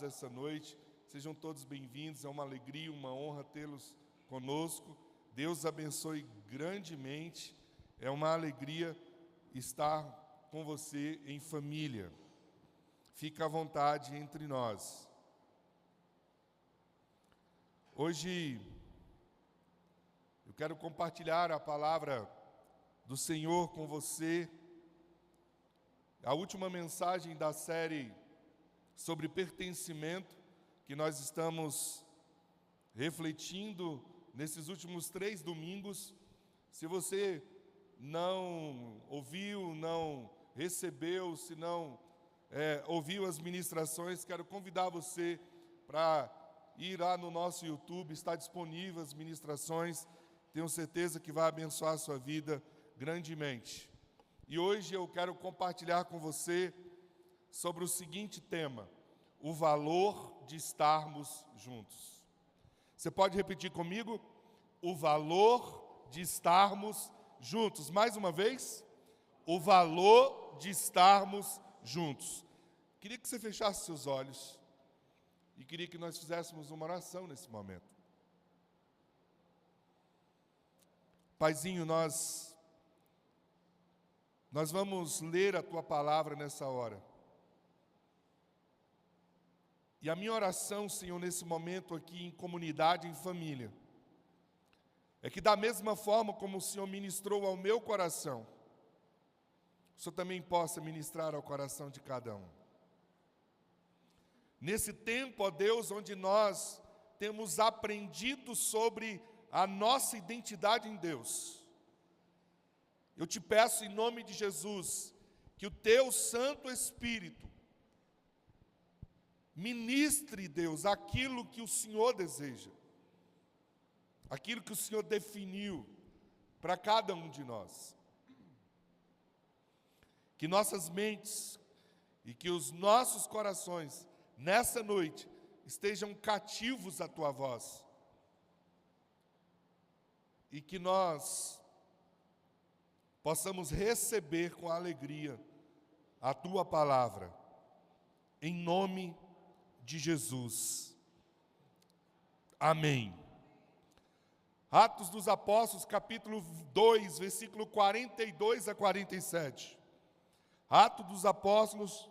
convidados essa noite. Sejam todos bem-vindos, é uma alegria, uma honra tê-los conosco. Deus abençoe grandemente, é uma alegria estar com você em família. Fica à vontade entre nós. Hoje eu quero compartilhar a palavra do Senhor com você. A última mensagem da série sobre pertencimento, que nós estamos refletindo nesses últimos 3 domingos. Se você não ouviu, não recebeu, se não ouviu as ministrações, quero convidar você para ir lá no nosso YouTube, está disponível as ministrações, tenho certeza que vai abençoar a sua vida grandemente. E hoje eu quero compartilhar com você sobre o seguinte tema: o valor de estarmos juntos. Você pode repetir comigo? O valor de estarmos juntos. Mais uma vez, o valor de estarmos juntos. Queria que você fechasse seus olhos e queria que nós fizéssemos uma oração nesse momento. Paizinho, nós vamos ler a Tua palavra nessa hora. E a minha oração, Senhor, nesse momento aqui em comunidade, em família, é que da mesma forma como o Senhor ministrou ao meu coração, o Senhor também possa ministrar ao coração de cada um. Nesse tempo, ó Deus, onde nós temos aprendido sobre a nossa identidade em Deus, eu te peço em nome de Jesus, que o Teu Santo Espírito ministre, Deus, aquilo que o Senhor deseja, aquilo que o Senhor definiu para cada um de nós. Que nossas mentes e que os nossos corações, nessa noite, estejam cativos à Tua voz. E que nós possamos receber com alegria a Tua palavra, em nome de Jesus. Amém. Atos dos Apóstolos, capítulo 2, versículo 42 a 47. Atos dos Apóstolos,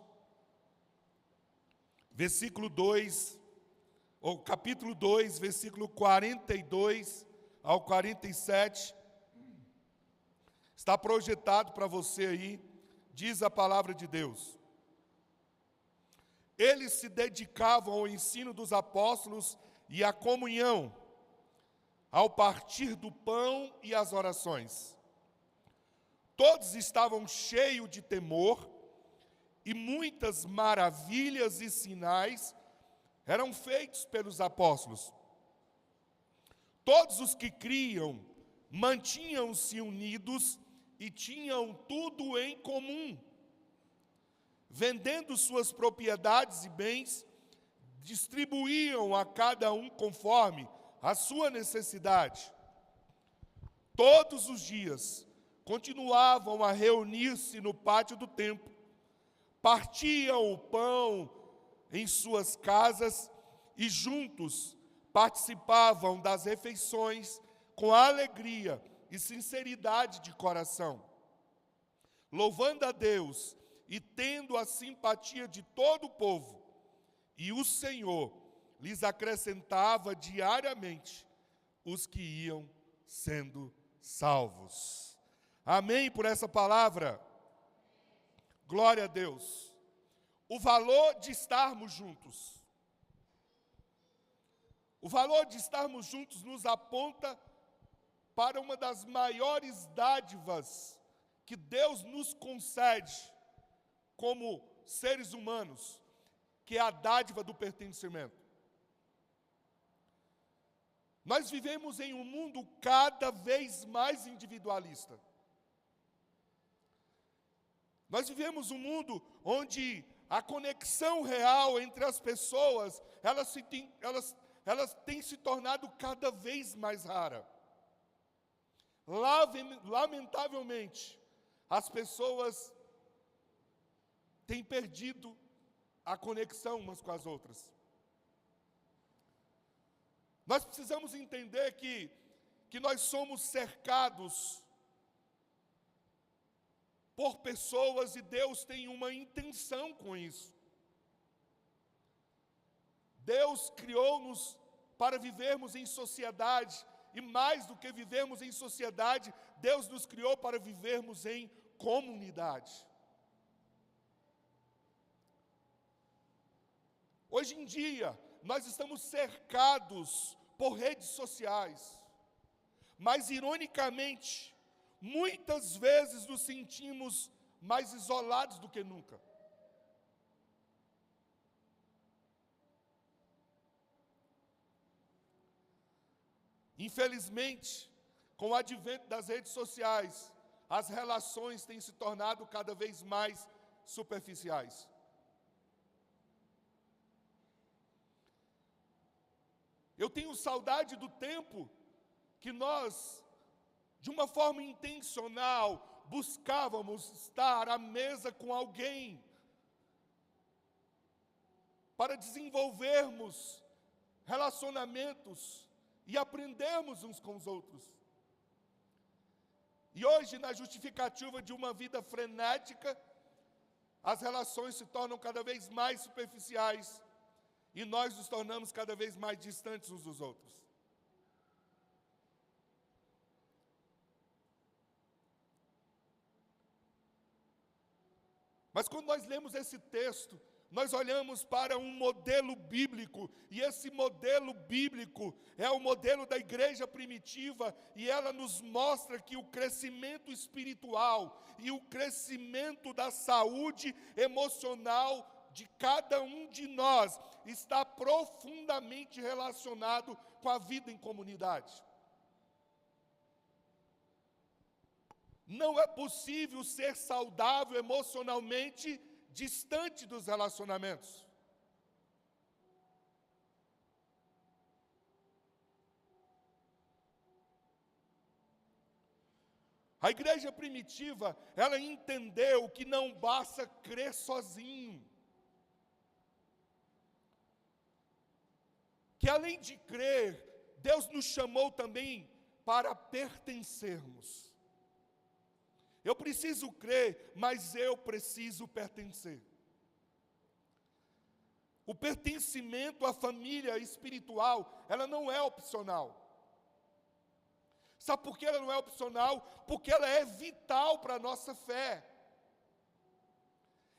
versículo 2, ou capítulo 2, versículo 42 ao 47. Está projetado para você aí, diz a palavra de Deus. Eles se dedicavam ao ensino dos apóstolos e à comunhão, ao partir do pão e às orações. Todos estavam cheios de temor, e muitas maravilhas e sinais eram feitos pelos apóstolos. Todos os que criam mantinham-se unidos e tinham tudo em comum. Vendendo suas propriedades e bens, distribuíam a cada um conforme a sua necessidade. Todos os dias continuavam a reunir-se no pátio do templo, partiam o pão em suas casas e juntos participavam das refeições com alegria e sinceridade de coração, louvando a Deus e tendo a simpatia de todo o povo. E o Senhor lhes acrescentava diariamente os que iam sendo salvos. Amém por essa palavra? Glória a Deus. O valor de estarmos juntos. O valor de estarmos juntos nos aponta para uma das maiores dádivas que Deus nos concede como seres humanos, que é a dádiva do pertencimento. Nós vivemos em um mundo cada vez mais individualista. Nós vivemos um mundo onde a conexão real entre as pessoas, elas têm se tornado cada vez mais rara. Lamentavelmente, as pessoas têm perdido a conexão umas com as outras. Nós precisamos entender que nós somos cercados por pessoas e Deus tem uma intenção com isso. Deus criou-nos para vivermos em sociedade, e mais do que vivermos em sociedade, Deus nos criou para vivermos em comunidade. Hoje em dia, nós estamos cercados por redes sociais, mas ironicamente, muitas vezes nos sentimos mais isolados do que nunca. Infelizmente, com o advento das redes sociais, as relações têm se tornado cada vez mais superficiais. Eu tenho saudade do tempo que nós, de uma forma intencional, buscávamos estar à mesa com alguém para desenvolvermos relacionamentos e aprendermos uns com os outros. E hoje, na justificativa de uma vida frenética, as relações se tornam cada vez mais superficiais e nós nos tornamos cada vez mais distantes uns dos outros. Mas quando nós lemos esse texto, nós olhamos para um modelo bíblico, e esse modelo bíblico é o modelo da igreja primitiva, e ela nos mostra que o crescimento espiritual e o crescimento da saúde emocional de cada um de nós está profundamente relacionado com a vida em comunidade. Não é possível ser saudável emocionalmente distante dos relacionamentos. A igreja primitiva, ela entendeu que não basta crer sozinho. Que além de crer, Deus nos chamou também para pertencermos. Eu preciso crer, mas eu preciso pertencer. O pertencimento à família espiritual, ela não é opcional. Sabe por que ela não é opcional? Porque ela é vital para a nossa fé.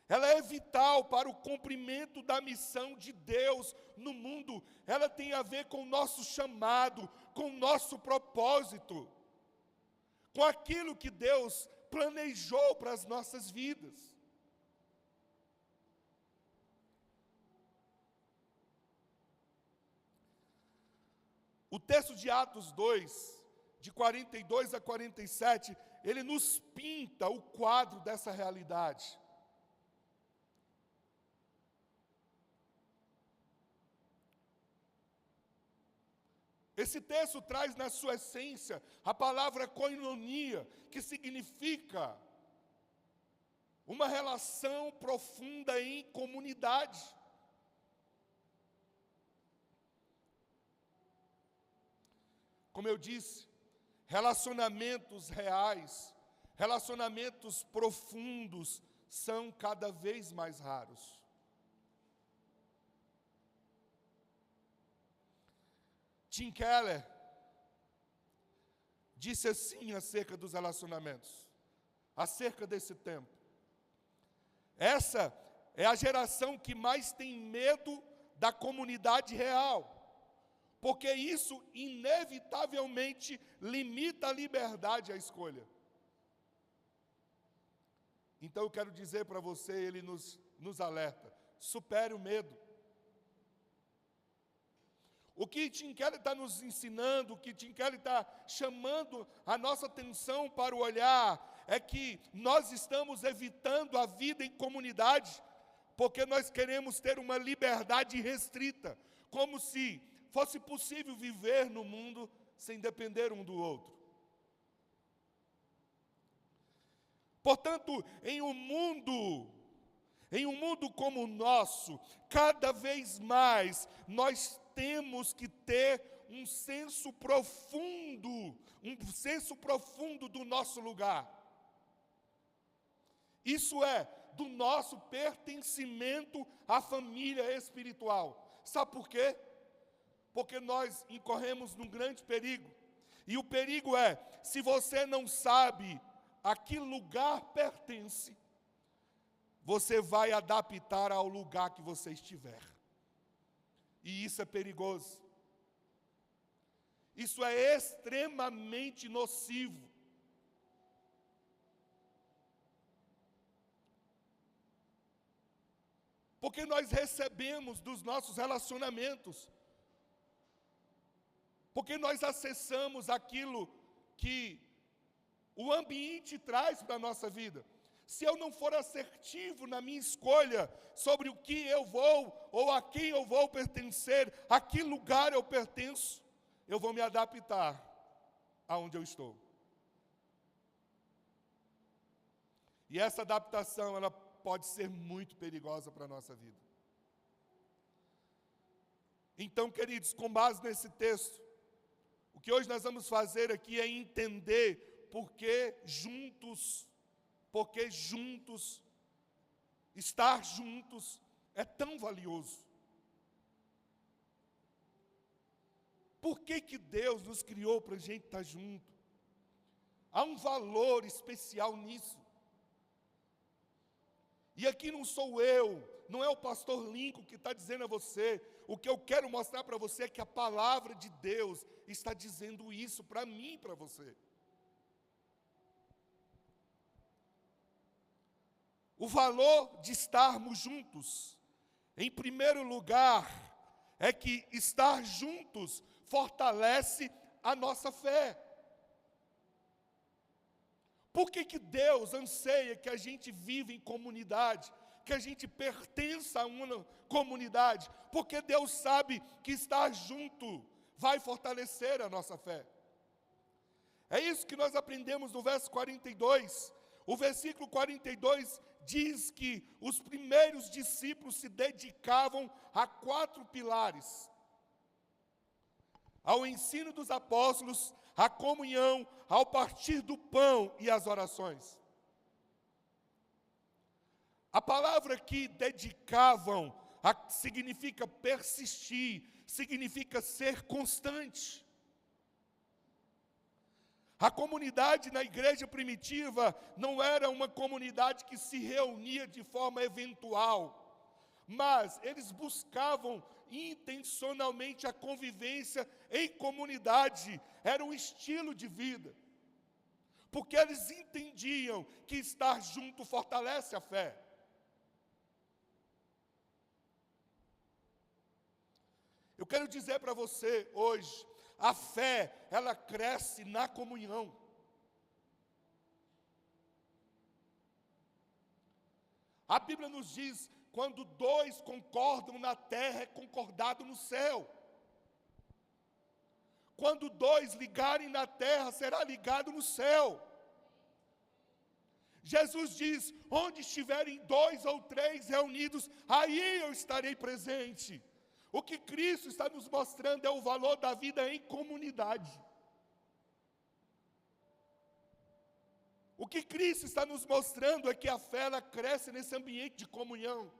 Ela é vital para o cumprimento da missão de Deus no mundo. Ela tem a ver com o nosso chamado, com o nosso propósito, com aquilo que Deus planejou para as nossas vidas. O texto de Atos 2, de 42 a 47, ele nos pinta o quadro dessa realidade. Esse texto traz na sua essência a palavra koinonia, que significa uma relação profunda em comunidade. Como eu disse, relacionamentos reais, relacionamentos profundos são cada vez mais raros. Tim Keller disse assim acerca dos relacionamentos, acerca desse tempo: essa é a geração que mais tem medo da comunidade real, porque isso inevitavelmente limita a liberdade à escolha. Então eu quero dizer para você, ele nos alerta: supere o medo. O que Tim Keller está nos ensinando, o que Tim Keller está chamando a nossa atenção para o olhar, é que nós estamos evitando a vida em comunidade, porque nós queremos ter uma liberdade restrita, como se fosse possível viver no mundo sem depender um do outro. Portanto, em um mundo como o nosso, cada vez mais nós temos que ter um senso profundo do nosso lugar. Isso é, do nosso pertencimento à família espiritual. Sabe por quê? Porque nós incorremos num grande perigo. E o perigo é, se você não sabe a que lugar pertence, você vai adaptar ao lugar que você estiver. E isso é perigoso. Isso é extremamente nocivo. Porque nós recebemos dos nossos relacionamentos. Porque nós acessamos aquilo que o ambiente traz para a nossa vida. Se eu não for assertivo na minha escolha sobre o que eu vou ou a quem eu vou pertencer, a que lugar eu pertenço, eu vou me adaptar aonde eu estou. E essa adaptação, ela pode ser muito perigosa para a nossa vida. Então, queridos, com base nesse texto, o que hoje nós vamos fazer aqui é entender por que juntos, estar juntos é tão valioso. Por que Deus nos criou para a gente estar junto? Há um valor especial nisso. E aqui não sou eu, não é o pastor Lincoln que está dizendo a você. O que eu quero mostrar para você é que a palavra de Deus está dizendo isso para mim e para você. O valor de estarmos juntos, em primeiro lugar, é que estar juntos fortalece a nossa fé. Por que Deus anseia que a gente viva em comunidade, que a gente pertença a uma comunidade? Porque Deus sabe que estar junto vai fortalecer a nossa fé. É isso que nós aprendemos no verso 42. O versículo 42 diz que os primeiros discípulos se dedicavam a 4 pilares: ao ensino dos apóstolos, à comunhão, ao partir do pão e às orações. A palavra que dedicavam significa persistir, significa ser constante. A comunidade na igreja primitiva não era uma comunidade que se reunia de forma eventual, mas eles buscavam intencionalmente a convivência em comunidade. Era um estilo de vida, porque eles entendiam que estar junto fortalece a fé. Eu quero dizer para você hoje, a fé, ela cresce na comunhão. A Bíblia nos diz, quando 2 concordam na terra, é concordado no céu. Quando 2 ligarem na terra, será ligado no céu. Jesus diz, onde estiverem 2 ou 3 reunidos, aí eu estarei presente. O que Cristo está nos mostrando é o valor da vida em comunidade. O que Cristo está nos mostrando é que a fé, ela cresce nesse ambiente de comunhão.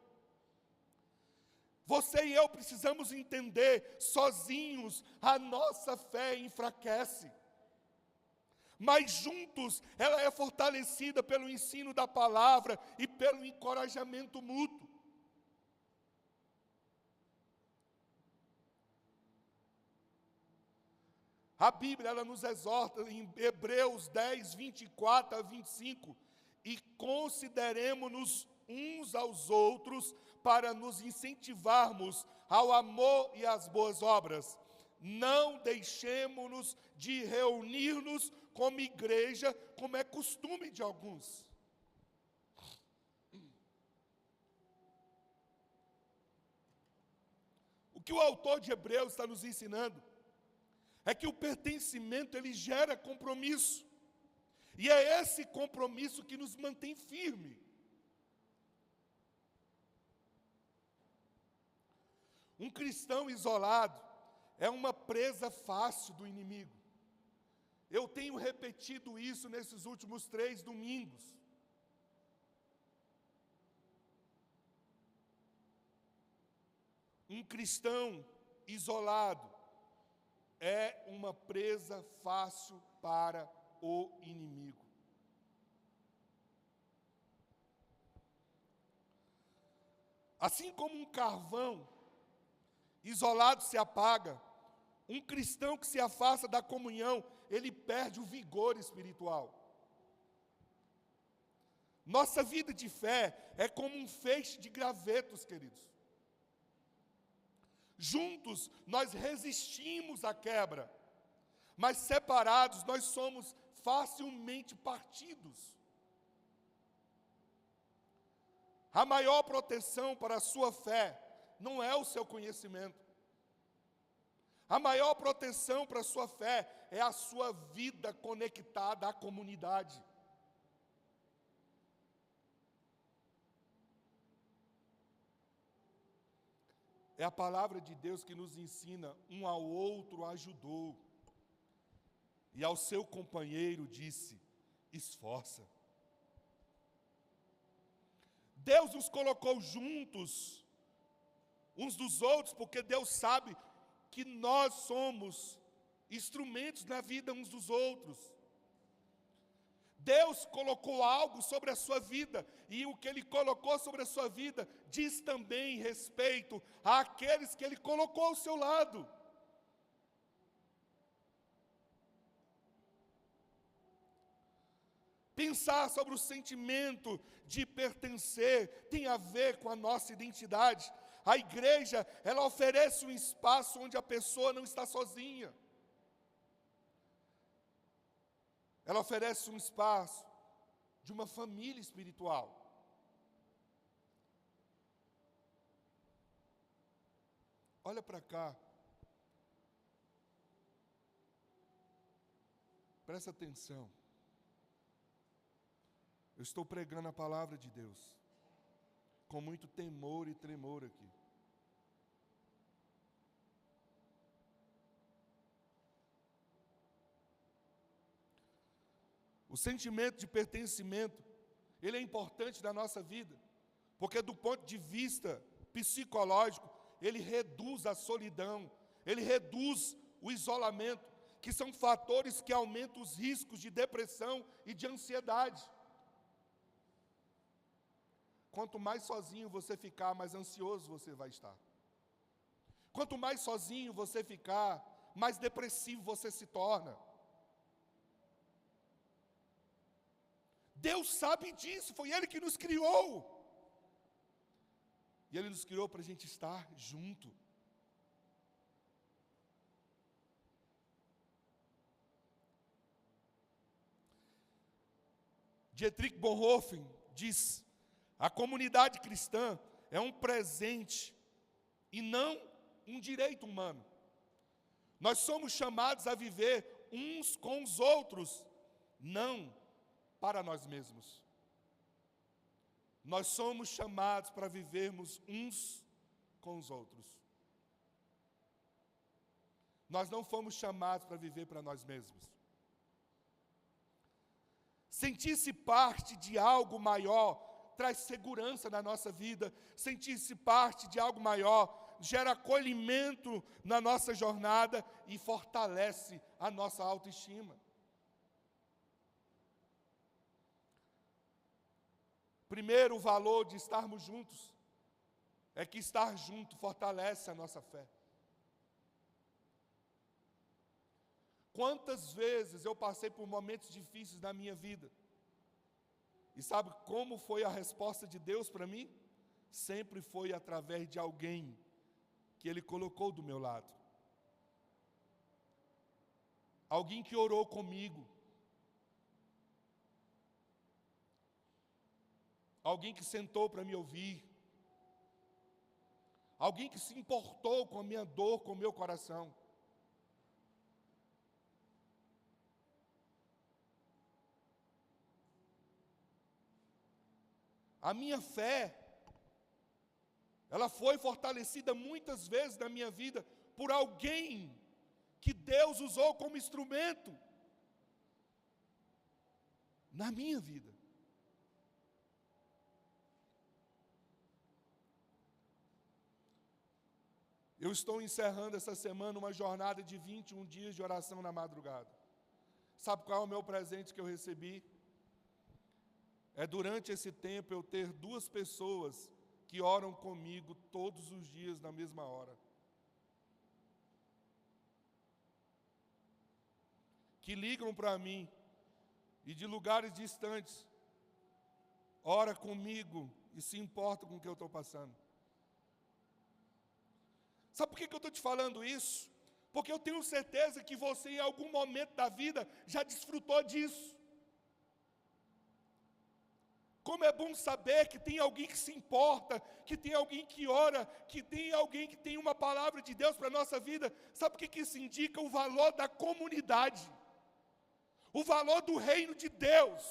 Você e eu precisamos entender, sozinhos, a nossa fé enfraquece. Mas juntos, ela é fortalecida pelo ensino da palavra e pelo encorajamento mútuo. A Bíblia, ela nos exorta em Hebreus 10, 24 a 25, e consideremos-nos uns aos outros para nos incentivarmos ao amor e às boas obras. Não deixemos-nos de reunir-nos como igreja, como é costume de alguns. O que o autor de Hebreus está nos ensinando é que o pertencimento, ele gera compromisso. E é esse compromisso que nos mantém firme. Um cristão isolado é uma presa fácil do inimigo. Eu tenho repetido isso nesses últimos 3 domingos. Um cristão isolado é uma presa fácil para o inimigo. Assim como um carvão isolado se apaga, um cristão que se afasta da comunhão, ele perde o vigor espiritual. Nossa vida de fé é como um feixe de gravetos, queridos. Juntos nós resistimos à quebra, mas separados nós somos facilmente partidos. A maior proteção para a sua fé não é o seu conhecimento. A maior proteção para a sua fé é a sua vida conectada à comunidade. É a palavra de Deus que nos ensina: um ao outro ajudou, e ao seu companheiro disse: esforça. Deus nos colocou juntos, uns dos outros, porque Deus sabe que nós somos instrumentos na vida uns dos outros. Deus colocou algo sobre a sua vida, e o que Ele colocou sobre a sua vida diz também respeito àqueles que Ele colocou ao seu lado. Pensar sobre o sentimento de pertencer tem a ver com a nossa identidade. A igreja, ela oferece um espaço onde a pessoa não está sozinha. Ela oferece um espaço de uma família espiritual. Olha para cá. Presta atenção. Eu estou pregando a palavra de Deus com muito temor e tremor aqui. O sentimento de pertencimento, ele é importante na nossa vida, porque do ponto de vista psicológico, ele reduz a solidão, ele reduz o isolamento, que são fatores que aumentam os riscos de depressão e de ansiedade. Quanto mais sozinho você ficar, mais ansioso você vai estar. Quanto mais sozinho você ficar, mais depressivo você se torna. Deus sabe disso, foi Ele que nos criou. E Ele nos criou para a gente estar junto. Dietrich Bonhoeffer diz: a comunidade cristã é um presente e não um direito humano. Nós somos chamados a viver uns com os outros, não para nós mesmos. Nós somos chamados para vivermos uns com os outros. Nós não fomos chamados para viver para nós mesmos. Sentir-se parte de algo maior traz segurança na nossa vida. Sentir-se parte de algo maior gera acolhimento na nossa jornada e fortalece a nossa autoestima. Primeiro, o valor de estarmos juntos é que estar junto fortalece a nossa fé. Quantas vezes eu passei por momentos difíceis na minha vida, e sabe como foi a resposta de Deus para mim? Sempre foi através de alguém que Ele colocou do meu lado. Alguém que orou comigo. Alguém que sentou para me ouvir. Alguém que se importou com a minha dor, com o meu coração. A minha fé, ela foi fortalecida muitas vezes na minha vida por alguém que Deus usou como instrumento na minha vida. Eu estou encerrando essa semana uma jornada de 21 dias de oração na madrugada. Sabe qual é o meu presente que eu recebi? É durante esse tempo eu ter 2 pessoas que oram comigo todos os dias na mesma hora. Que ligam para mim e de lugares distantes, ora comigo e se importam com o que eu estou passando. Sabe por que eu estou te falando isso? Porque eu tenho certeza que você em algum momento da vida já desfrutou disso. Como é bom saber que tem alguém que se importa, que tem alguém que ora, que tem alguém que tem uma palavra de Deus para a nossa vida. Sabe o que isso indica? O valor da comunidade. O valor do reino de Deus.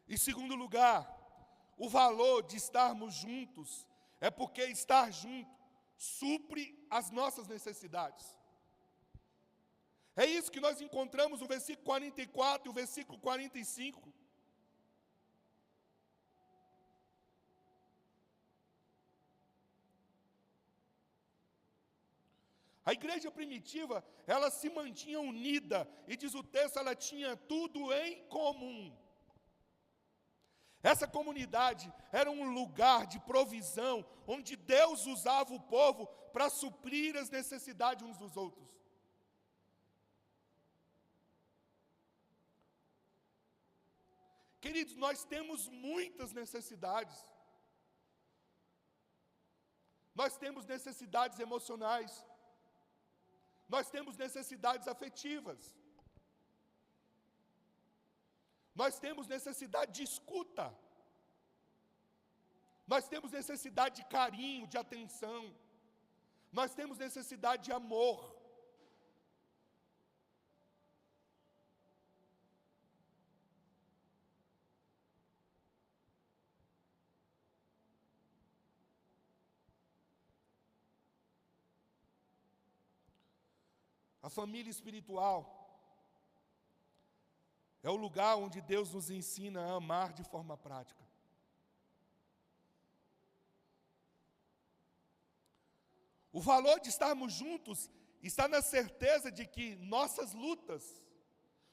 Em segundo lugar, o valor de estarmos juntos é porque estar junto supre as nossas necessidades. É isso que nós encontramos no versículo 44 e o versículo 45. A igreja primitiva, ela se mantinha unida, e diz o texto, ela tinha tudo em comum. Essa comunidade era um lugar de provisão, onde Deus usava o povo para suprir as necessidades uns dos outros. Queridos, nós temos muitas necessidades. Nós temos necessidades emocionais. Nós temos necessidades afetivas. Nós temos necessidade de escuta. Nós temos necessidade de carinho, de atenção. Nós temos necessidade de amor. A família espiritual é o lugar onde Deus nos ensina a amar de forma prática. O valor de estarmos juntos está na certeza de que nossas lutas,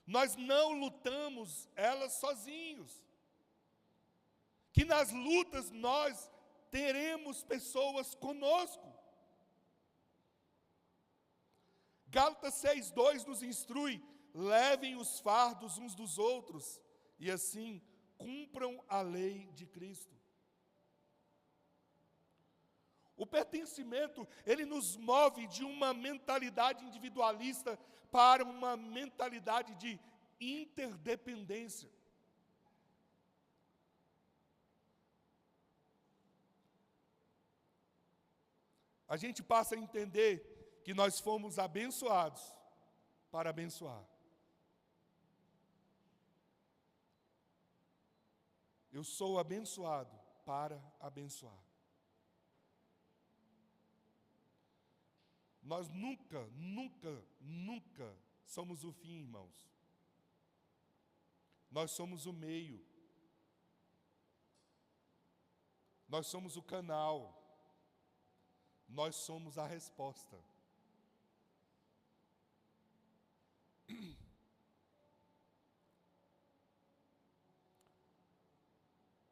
nós não lutamos elas sozinhos. Que nas lutas nós teremos pessoas conosco. Gálatas 6:2 nos instrui: levem os fardos uns dos outros, e assim cumpram a lei de Cristo. O pertencimento, ele nos move de uma mentalidade individualista para uma mentalidade de interdependência. A gente passa a entender que nós fomos abençoados para abençoar. Eu sou abençoado para abençoar. Nós nunca somos o fim, irmãos. Nós somos o meio. Nós somos o canal. Nós somos a resposta.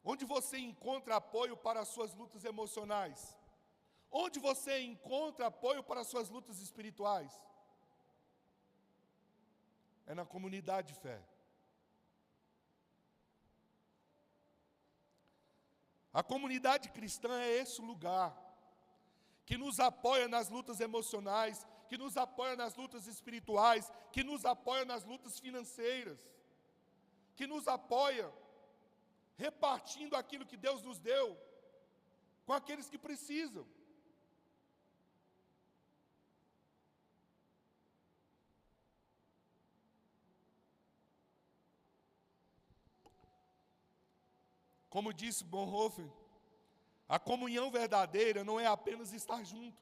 Onde você encontra apoio para as suas lutas emocionais? Onde você encontra apoio para as suas lutas espirituais? É na comunidade de fé. A comunidade cristã é esse lugar que nos apoia nas lutas emocionais, que nos apoia nas lutas espirituais, que nos apoia nas lutas financeiras, que nos apoia repartindo aquilo que Deus nos deu com aqueles que precisam. Como disse Bonhoeffer, a comunhão verdadeira não é apenas estar junto,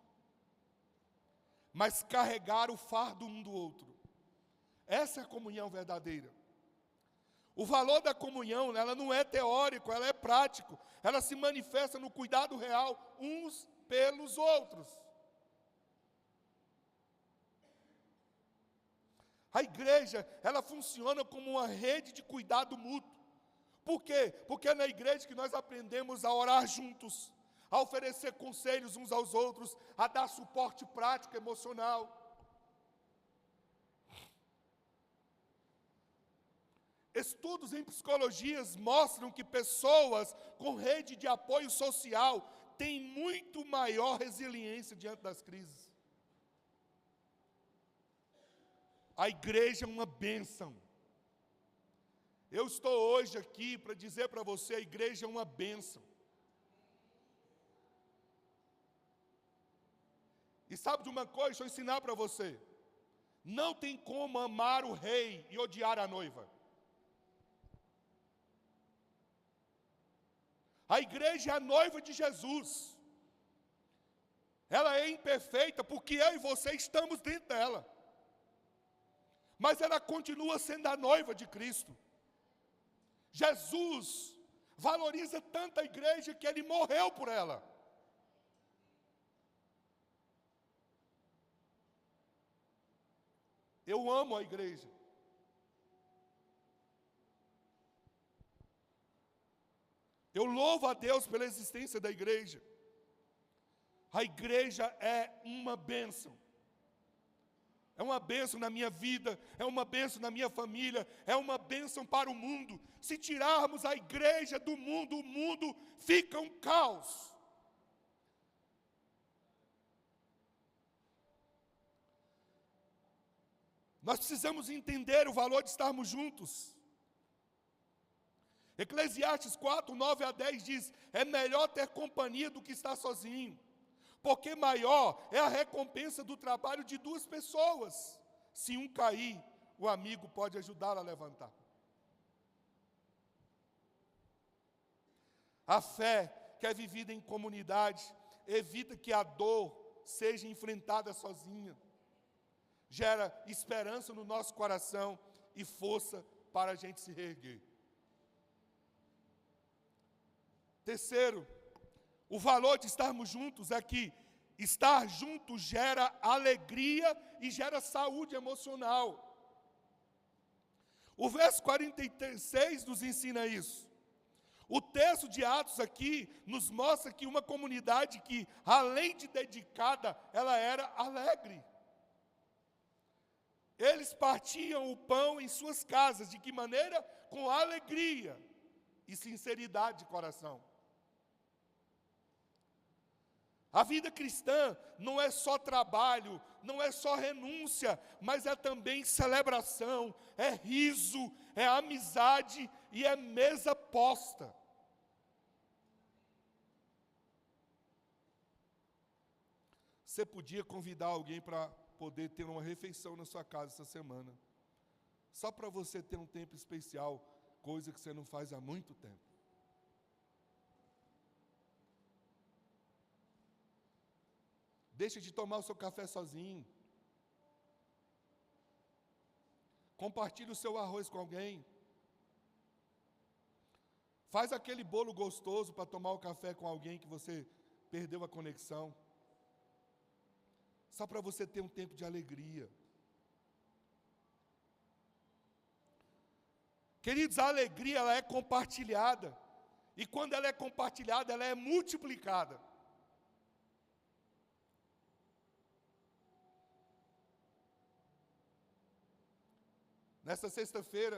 mas carregar o fardo um do outro. Essa é a comunhão verdadeira. O valor da comunhão, ela não é teórico, ela é prático. Ela se manifesta no cuidado real uns pelos outros. A igreja, ela funciona como uma rede de cuidado mútuo. Por quê? Porque é na igreja que nós aprendemos a orar juntos, a oferecer conselhos uns aos outros, a dar suporte prático, emocional. Estudos em psicologia mostram que pessoas com rede de apoio social têm muito maior resiliência diante das crises. A igreja é uma bênção. Eu estou hoje aqui para dizer para você, a igreja é uma bênção. E sabe de uma coisa? Deixa eu ensinar para você. Não tem como amar o rei e odiar a noiva. A igreja é a noiva de Jesus. Ela é imperfeita porque eu e você estamos dentro dela. Mas ela continua sendo a noiva de Cristo. Jesus valoriza tanto a igreja que ele morreu por ela. Eu amo a igreja. Eu louvo a Deus pela existência da igreja. A igreja é uma bênção. É uma bênção na minha vida, é uma bênção na minha família, é uma bênção para o mundo. Se tirarmos a igreja do mundo, o mundo fica um caos. Nós precisamos entender o valor de estarmos juntos. Eclesiastes 4, 9 a 10 diz, é melhor ter companhia do que estar sozinho, porque maior é a recompensa do trabalho de duas pessoas. Se um cair, o amigo pode ajudá-lo a levantar. A fé que é vivida em comunidade evita que a dor seja enfrentada sozinha. Gera esperança no nosso coração e força para a gente se reerguer. Terceiro, o valor de estarmos juntos é que estar junto gera alegria e gera saúde emocional. O verso 46 nos ensina isso. O texto de Atos aqui nos mostra que uma comunidade que, além de dedicada, ela era alegre. Eles partiam o pão em suas casas. De que maneira? Com alegria e sinceridade de coração. A vida cristã não é só trabalho, não é só renúncia, mas é também celebração, é riso, é amizade e é mesa posta. Você podia convidar alguém para poder ter uma refeição na sua casa essa semana. Só para você ter um tempo especial, coisa que você não faz há muito tempo. Deixa de tomar o seu café sozinho. Compartilhe o seu arroz com alguém. Faz aquele bolo gostoso para tomar o café com alguém que você perdeu a conexão. Só para você ter um tempo de alegria. Queridos, a alegria ela é compartilhada. E quando ela é compartilhada, ela é multiplicada. Nesta sexta-feira,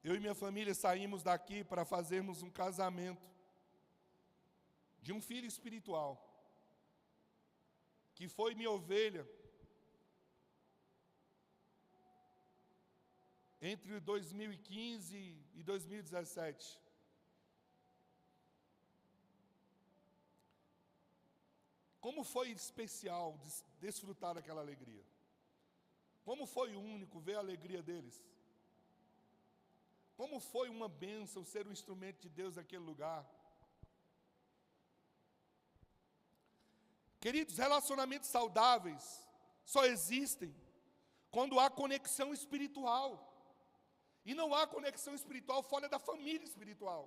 eu e minha família saímos daqui para fazermos um casamento de um filho espiritual, que foi minha ovelha entre 2015 e 2017. Como foi especial desfrutar daquela alegria. Como foi único ver a alegria deles. Como foi uma bênção ser um instrumento de Deus naquele lugar. Queridos, relacionamentos saudáveis só existem quando há conexão espiritual. E não há conexão espiritual fora da família espiritual.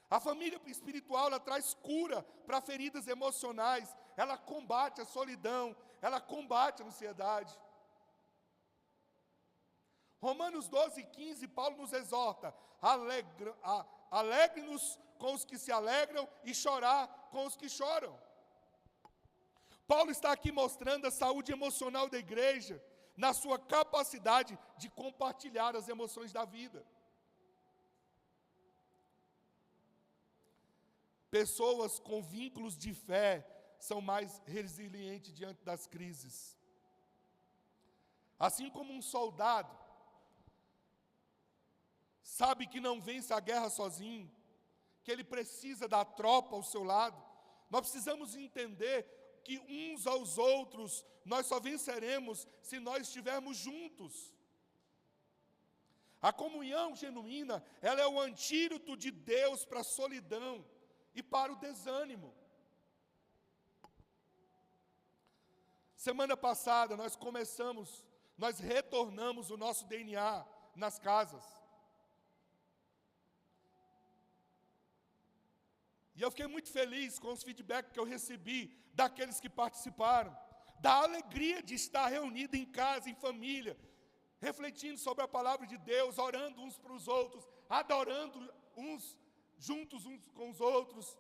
A família espiritual, ela traz cura para feridas emocionais, ela combate a solidão, ela combate a ansiedade. Romanos 12:15, Paulo nos exorta: alegre-nos com os que se alegram e chorar com os que choram. Paulo está aqui mostrando a saúde emocional da igreja, na sua capacidade de compartilhar as emoções da vida. Pessoas com vínculos de fé são mais resilientes diante das crises. Assim como um soldado sabe que não vence a guerra sozinho, que ele precisa da tropa ao seu lado, nós precisamos entender que uns aos outros nós só venceremos se nós estivermos juntos. A comunhão genuína, ela é o antídoto de Deus para a solidão e para o desânimo. Semana passada nós retornamos o nosso DNA nas casas. E eu fiquei muito feliz com os feedbacks que eu recebi daqueles que participaram, da alegria de estar reunido em casa, em família, refletindo sobre a palavra de Deus, orando uns para os outros, adorando uns juntos uns com os outros.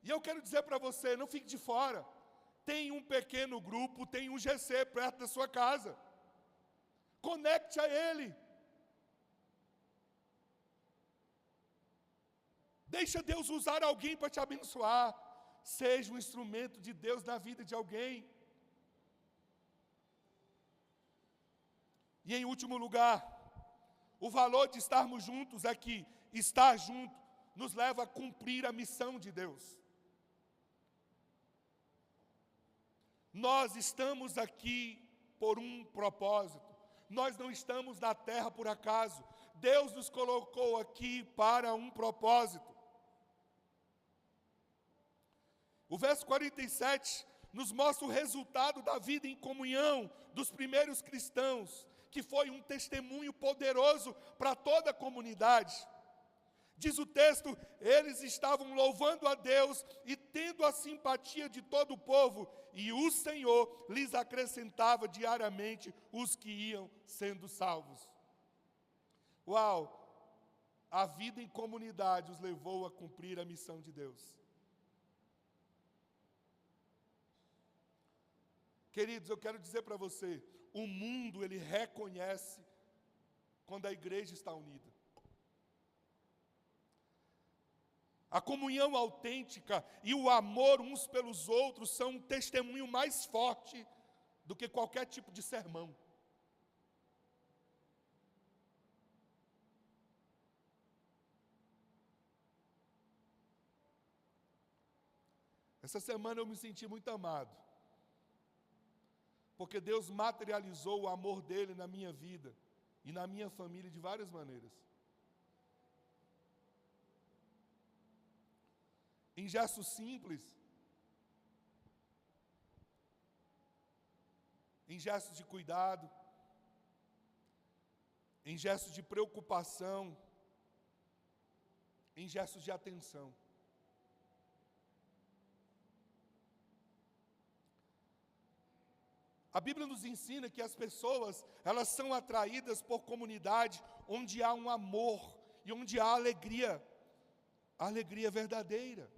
E eu quero dizer para você, não fique de fora. Tem um pequeno grupo, tem um GC perto da sua casa. Conecte a ele. Deixa Deus usar alguém para te abençoar. Seja um instrumento de Deus na vida de alguém. E em último lugar, o valor de estarmos juntos é que estar junto nos leva a cumprir a missão de Deus. Nós estamos aqui por um propósito. Nós não estamos na terra por acaso. Deus nos colocou aqui para um propósito. O verso 47 nos mostra o resultado da vida em comunhão dos primeiros cristãos, que foi um testemunho poderoso para toda a comunidade. Diz o texto, eles estavam louvando a Deus e tendo a simpatia de todo o povo, e o Senhor lhes acrescentava diariamente os que iam sendo salvos. Uau! A vida em comunidade os levou a cumprir a missão de Deus. Queridos, eu quero dizer para você, o mundo, ele reconhece quando a igreja está unida. A comunhão autêntica e o amor uns pelos outros são um testemunho mais forte do que qualquer tipo de sermão. Essa semana eu me senti muito amado. Porque Deus materializou o amor dele na minha vida e na minha família de várias maneiras. Em gestos simples, em gestos de cuidado, em gestos de preocupação, em gestos de atenção. A Bíblia nos ensina que as pessoas, elas são atraídas por comunidade onde há um amor e onde há alegria, a alegria verdadeira.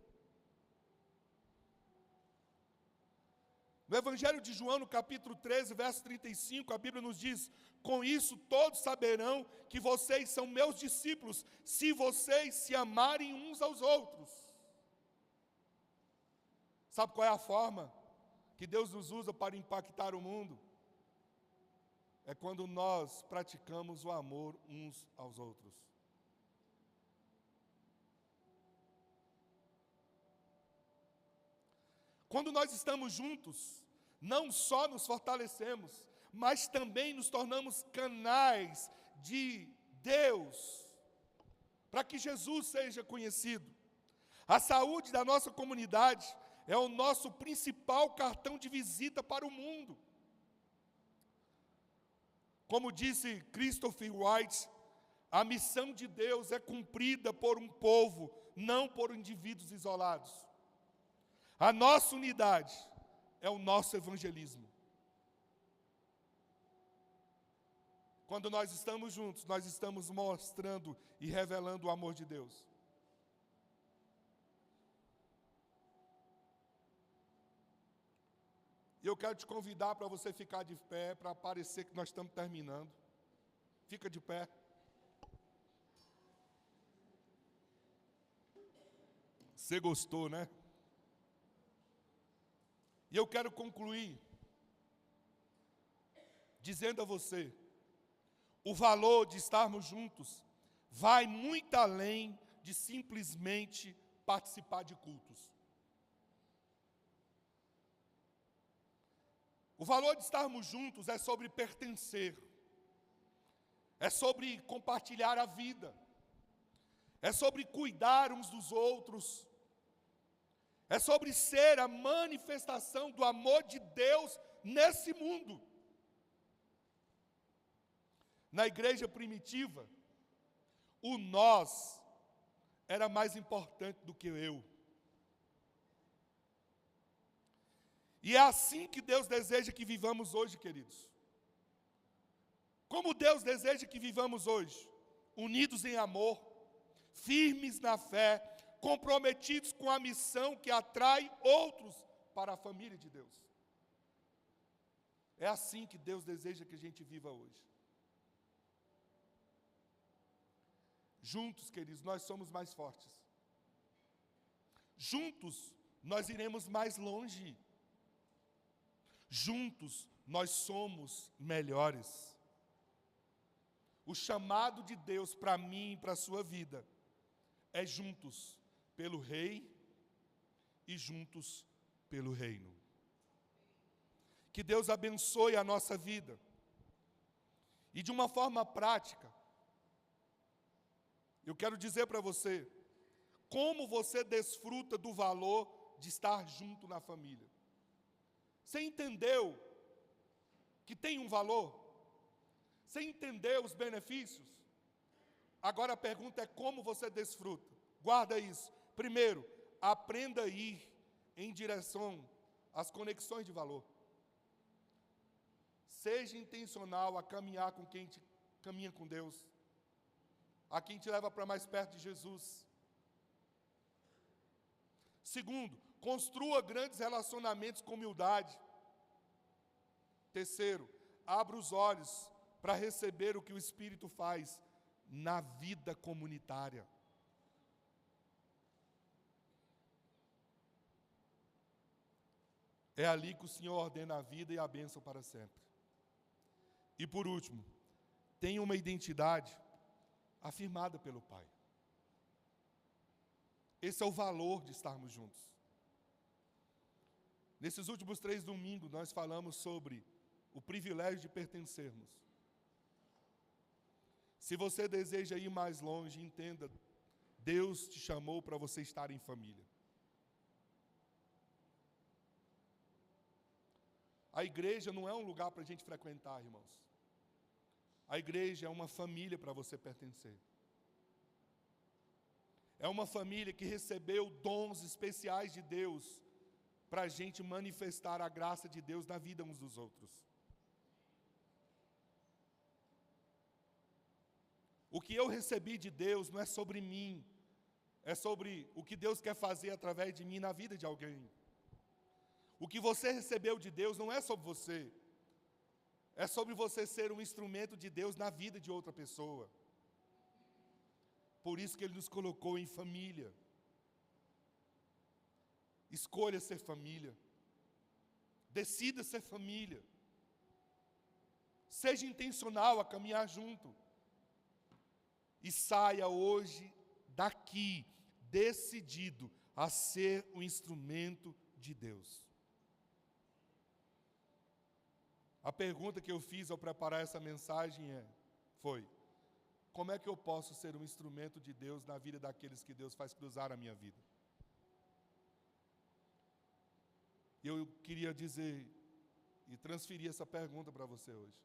No Evangelho de João, no capítulo 13, verso 35, a Bíblia nos diz: com isso todos saberão que vocês são meus discípulos, se vocês se amarem uns aos outros. Sabe qual é a forma que Deus nos usa para impactar o mundo? É quando nós praticamos o amor uns aos outros. Quando nós estamos juntos, não só nos fortalecemos, mas também nos tornamos canais de Deus, para que Jesus seja conhecido. A saúde da nossa comunidade é o nosso principal cartão de visita para o mundo. Como disse Christopher White, a missão de Deus é cumprida por um povo, não por indivíduos isolados. A nossa unidade é o nosso evangelismo. Quando nós estamos juntos, nós estamos mostrando e revelando o amor de Deus. E eu quero te convidar para você ficar de pé, para parecer que nós estamos terminando. Fica de pé. Você gostou, né? E eu quero concluir dizendo a você, o valor de estarmos juntos vai muito além de simplesmente participar de cultos. O valor de estarmos juntos é sobre pertencer, é sobre compartilhar a vida, é sobre cuidar uns dos outros, é sobre ser a manifestação do amor de Deus nesse mundo. Na igreja primitiva, o nós era mais importante do que eu. E é assim que Deus deseja que vivamos hoje, queridos. Como Deus deseja que vivamos hoje? Unidos em amor, firmes na fé, comprometidos com a missão que atrai outros para a família de Deus. É assim que Deus deseja que a gente viva hoje. Juntos, queridos, nós somos mais fortes. Juntos, nós iremos mais longe. Juntos, nós somos melhores. O chamado de Deus para mim e para a sua vida é juntos pelo Rei e juntos pelo Reino. Que Deus abençoe a nossa vida. E de uma forma prática, eu quero dizer para você, como você desfruta do valor de estar junto na família. Você entendeu que tem um valor? Você entendeu os benefícios? Agora a pergunta é como você desfruta. Guarda isso. Primeiro, aprenda a ir em direção às conexões de valor. Seja intencional a caminhar com quem caminha com Deus, a quem te leva para mais perto de Jesus. Segundo, construa grandes relacionamentos com humildade. Terceiro, abra os olhos para receber o que o Espírito faz na vida comunitária. É ali que o Senhor ordena a vida e a bênção para sempre. E por último, tenha uma identidade afirmada pelo Pai. Esse é o valor de estarmos juntos. Nesses últimos 3 domingos, nós falamos sobre o privilégio de pertencermos. Se você deseja ir mais longe, entenda, Deus te chamou para você estar em família. A igreja não é um lugar para a gente frequentar, irmãos. A igreja é uma família para você pertencer. É uma família que recebeu dons especiais de Deus para a gente manifestar a graça de Deus na vida uns dos outros. O que eu recebi de Deus não é sobre mim, é sobre o que Deus quer fazer através de mim na vida de alguém. O que você recebeu de Deus não é sobre você, é sobre você ser um instrumento de Deus na vida de outra pessoa. Por isso que Ele nos colocou em família. Escolha ser família. Decida ser família. Seja intencional a caminhar junto. E saia hoje daqui decidido a ser um instrumento de Deus. A pergunta que eu fiz ao preparar essa mensagem foi: como é que eu posso ser um instrumento de Deus na vida daqueles que Deus faz cruzar a minha vida? E eu queria dizer e transferir essa pergunta para você hoje.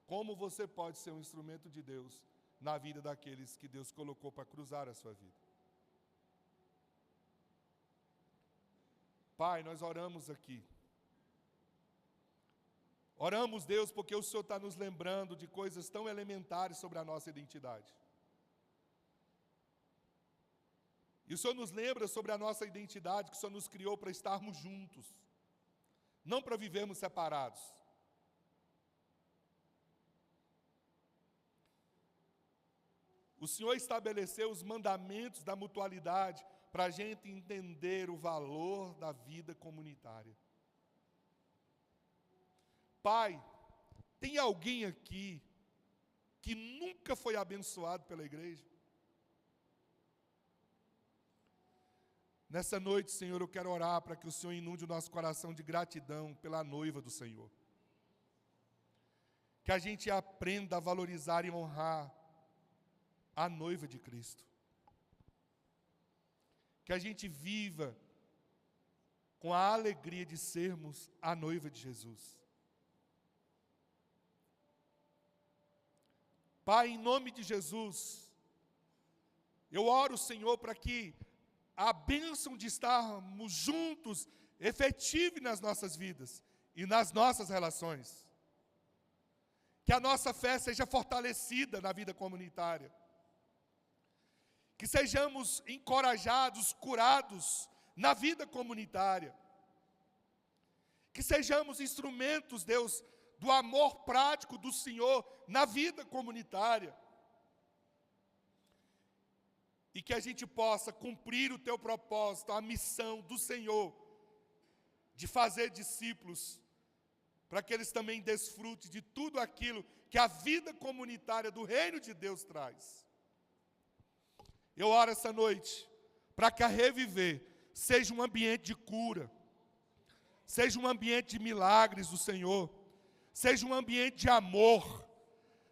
Como você pode ser um instrumento de Deus na vida daqueles que Deus colocou para cruzar a sua vida? Pai, nós oramos aqui. Oramos, Deus, porque o Senhor está nos lembrando de coisas tão elementares sobre a nossa identidade. E o Senhor nos lembra sobre a nossa identidade, que o Senhor nos criou para estarmos juntos, não para vivermos separados. O Senhor estabeleceu os mandamentos da mutualidade para a gente entender o valor da vida comunitária. Pai, tem alguém aqui que nunca foi abençoado pela igreja? Nessa noite, Senhor, eu quero orar para que o Senhor inunde o nosso coração de gratidão pela noiva do Senhor. Que a gente aprenda a valorizar e honrar a noiva de Cristo. Que a gente viva com a alegria de sermos a noiva de Jesus. Pai, em nome de Jesus, eu oro, Senhor, para que a bênção de estarmos juntos efetive nas nossas vidas e nas nossas relações. Que a nossa fé seja fortalecida na vida comunitária. Que sejamos encorajados, curados na vida comunitária. Que sejamos instrumentos, Deus, do amor prático do Senhor na vida comunitária. E que a gente possa cumprir o teu propósito, a missão do Senhor, de fazer discípulos, para que eles também desfrutem de tudo aquilo que a vida comunitária do reino de Deus traz. Eu oro essa noite para que a Reviver seja um ambiente de cura, seja um ambiente de milagres do Senhor, seja um ambiente de amor,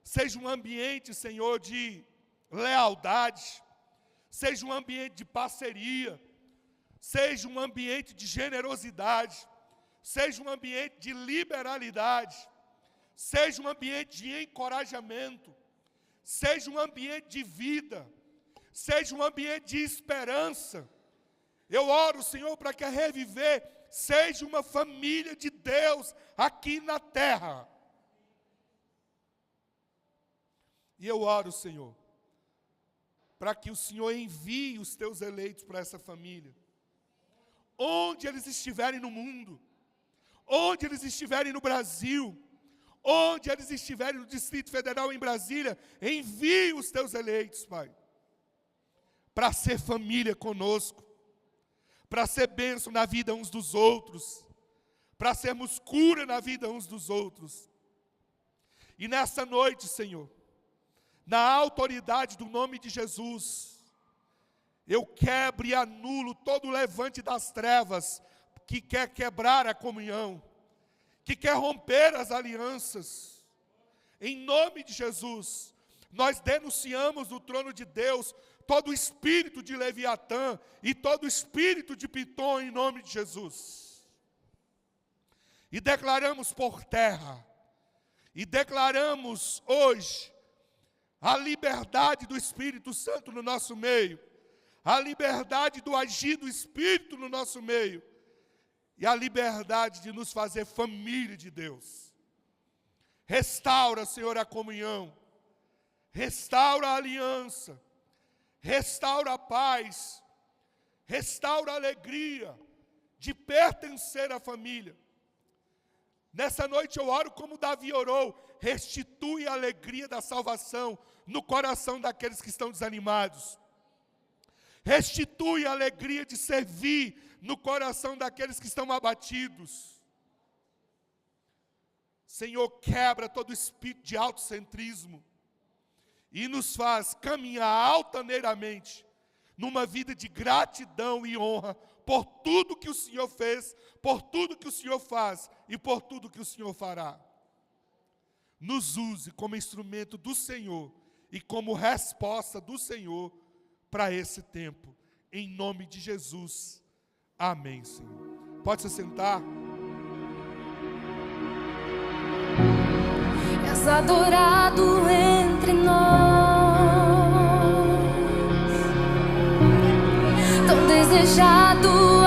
seja um ambiente, Senhor, de lealdade, seja um ambiente de parceria, seja um ambiente de generosidade, seja um ambiente de liberalidade, seja um ambiente de encorajamento, seja um ambiente de vida, seja um ambiente de esperança. Eu oro, Senhor, para que a Reviver seja uma família de Deus aqui na terra. E eu oro, Senhor, para que o Senhor envie os teus eleitos para essa família. Onde eles estiverem no mundo, onde eles estiverem no Brasil, onde eles estiverem no Distrito Federal em Brasília, envie os teus eleitos, Pai, para ser família conosco, para ser bênção na vida uns dos outros, para sermos cura na vida uns dos outros. E nessa noite, Senhor, na autoridade do nome de Jesus, eu quebro e anulo todo o levante das trevas que quer quebrar a comunhão, que quer romper as alianças. Em nome de Jesus, nós denunciamos no trono de Deus todo espírito de Leviatã e todo espírito de Pitom em nome de Jesus. E declaramos por terra, e declaramos hoje a liberdade do Espírito Santo no nosso meio, a liberdade do agir do Espírito no nosso meio, e a liberdade de nos fazer família de Deus. Restaura, Senhor, a comunhão, restaura a aliança, restaura a paz, restaura a alegria de pertencer à família. Nessa noite eu oro como Davi orou: restitui a alegria da salvação no coração daqueles que estão desanimados. Restitui a alegria de servir no coração daqueles que estão abatidos. Senhor, quebra todo espírito de autocentrismo e nos faz caminhar altaneiramente numa vida de gratidão e honra por tudo que o Senhor fez, por tudo que o Senhor faz e por tudo que o Senhor fará. nos use como instrumento do Senhor e como resposta do Senhor para esse tempo. Em nome de Jesus. Amém, Senhor. Pode se sentar. És adorado entre nós, tão desejado